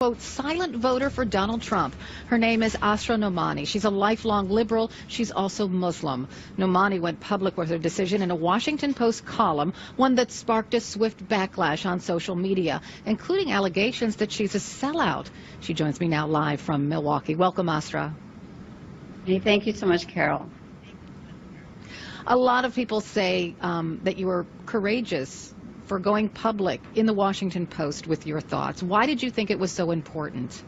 Quote, silent voter for Donald Trump. Her name is Asra Nomani. She's a lifelong liberal. She's also Muslim. Nomani went public with her decision in a Washington Post column, one that sparked a swift backlash on social media, including allegations that she's a sellout. She joins me now live from Milwaukee. Welcome, Asra. Hey, thank you so much, Carol. A lot of people say that you were courageous for going public in the Washington Post with your thoughts. Why did you think it was so important?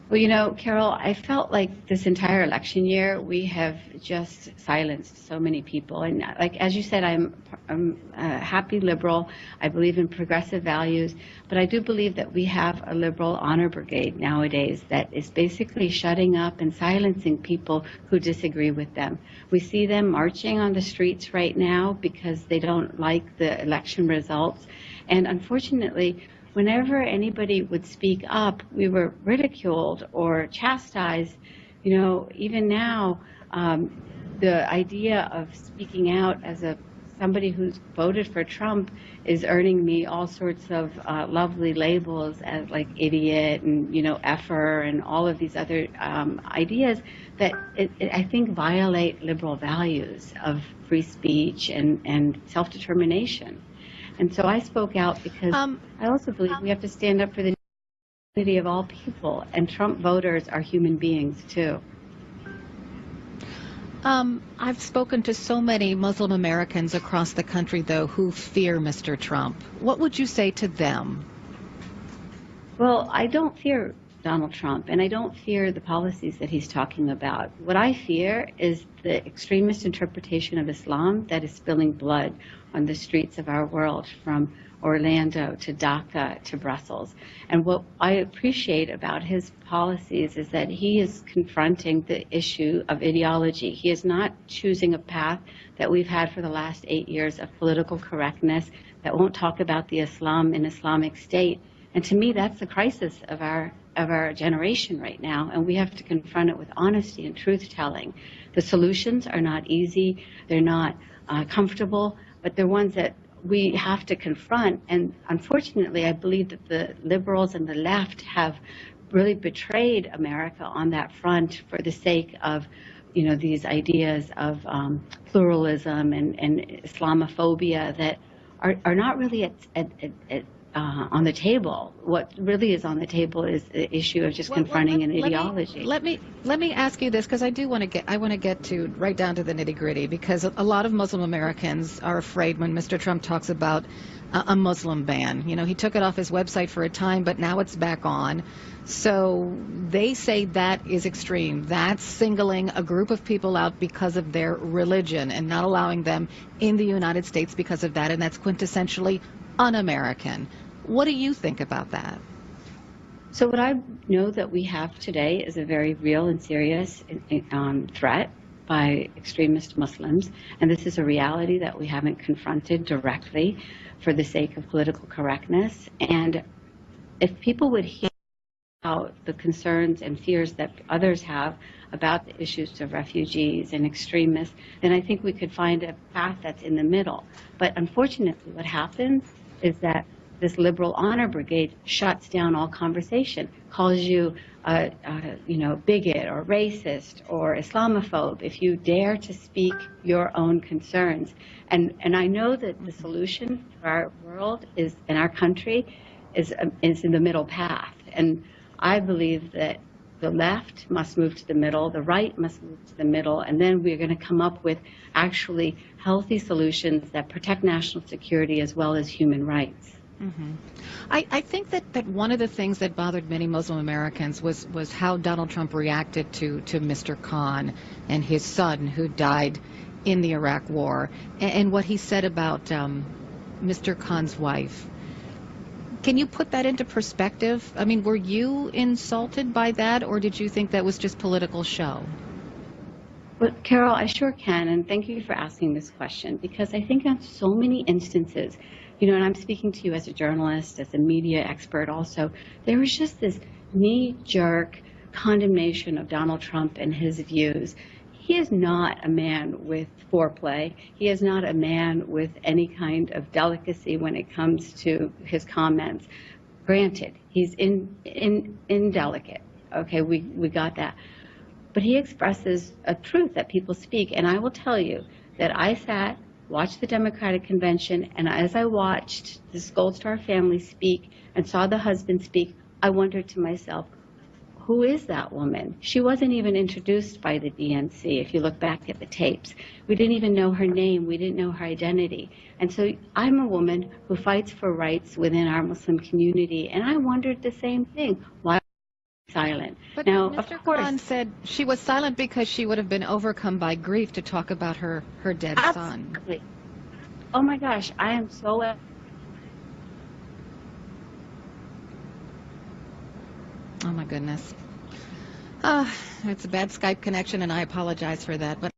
Well, you know, Carol, I felt like this entire election year we have just silenced so many people. And like, as you said, I'm a happy liberal. I believe in progressive values. But I do believe that we have a liberal honor brigade nowadays that is basically shutting up and silencing people who disagree with them. We see them marching on the streets right now because they don't like the election results. And unfortunately, whenever anybody would speak up, we were ridiculed or chastised. You know, even now, the idea of speaking out as somebody who's voted for Trump is earning me all sorts of lovely labels as like idiot and, you know, effer and all of these other ideas that I think violate liberal values of free speech and self-determination. And so I spoke out because I also believe we have to stand up for the dignity of all people, and Trump voters are human beings too. I've spoken to so many Muslim Americans across the country, though, who fear Mr. Trump. What would you say to them? Well, I don't fear Donald Trump, and I don't fear the policies that he's talking about. What I fear is the extremist interpretation of Islam that is spilling blood on the streets of our world, from Orlando to Dhaka to Brussels. And what I appreciate about his policies is that he is confronting the issue of ideology. He is not choosing a path that we've had for the last 8 years of political correctness that won't talk about the Islam and Islamic State. And to me, that's the crisis of our generation right now, and we have to confront it with honesty and truth-telling. The solutions are not easy, they're not comfortable, but they're ones that we have to confront. And unfortunately, I believe that the liberals and the left have really betrayed America on that front for the sake of, you know, these ideas of pluralism and Islamophobia that are not really on the table. What really is on the table is the issue of just confronting an ideology. Let me ask you this, because I want to get to right down to the nitty-gritty, because a lot of Muslim Americans are afraid when Mr. Trump talks about a Muslim ban. You know, he took it off his website for a time, but now it's back on. So they say that is extreme. That's singling a group of people out because of their religion and not allowing them in the United States because of that, and that's quintessentially un-American. What do you think about that? So what I know that we have today is a very real and serious threat by extremist Muslims, and this is a reality that we haven't confronted directly for the sake of political correctness. And if people would hear about the concerns and fears that others have about the issues of refugees and extremists, then I think we could find a path that's in the middle. But unfortunately, what happens is that this liberal honor brigade shuts down all conversation, calls you you know, bigot or racist or Islamophobe if you dare to speak your own concerns. And I know that the solution for our world is, in our country, is in the middle path. And I believe that the left must move to the middle, the right must move to the middle, and then we're going to come up with actually healthy solutions that protect national security as well as human rights. Mm-hmm. I think that one of the things that bothered many Muslim Americans was how Donald Trump reacted to Mr. Khan and his son, who died in the Iraq War, and what he said about Mr. Khan's wife. Can you put that into perspective? I mean, were you insulted by that, or did you think that was just political show? Well, Carol, I sure can, and thank you for asking this question, because I think on so many instances, you know, and I'm speaking to you as a journalist, as a media expert also, there was just this knee-jerk condemnation of Donald Trump and his views. He is not a man with foreplay. He is not a man with any kind of delicacy when it comes to his comments. Granted, he's indelicate. Okay, we got that. But he expresses a truth that people speak. And I will tell you that I sat, watched the Democratic convention, and as I watched this Gold Star family speak and saw the husband speak, I wondered to myself, who is that woman? She wasn't even introduced by the DNC, if you look back at the tapes. We didn't even know her name. We didn't know her identity. And so I'm a woman who fights for rights within our Muslim community, and I wondered the same thing. Why silent? But now, Mr. of course, Khan said she was silent because she would have been overcome by grief to talk about her dead son. Absolutely. Oh my gosh, I am so... Oh my goodness. It's a bad Skype connection, and I apologize for that. But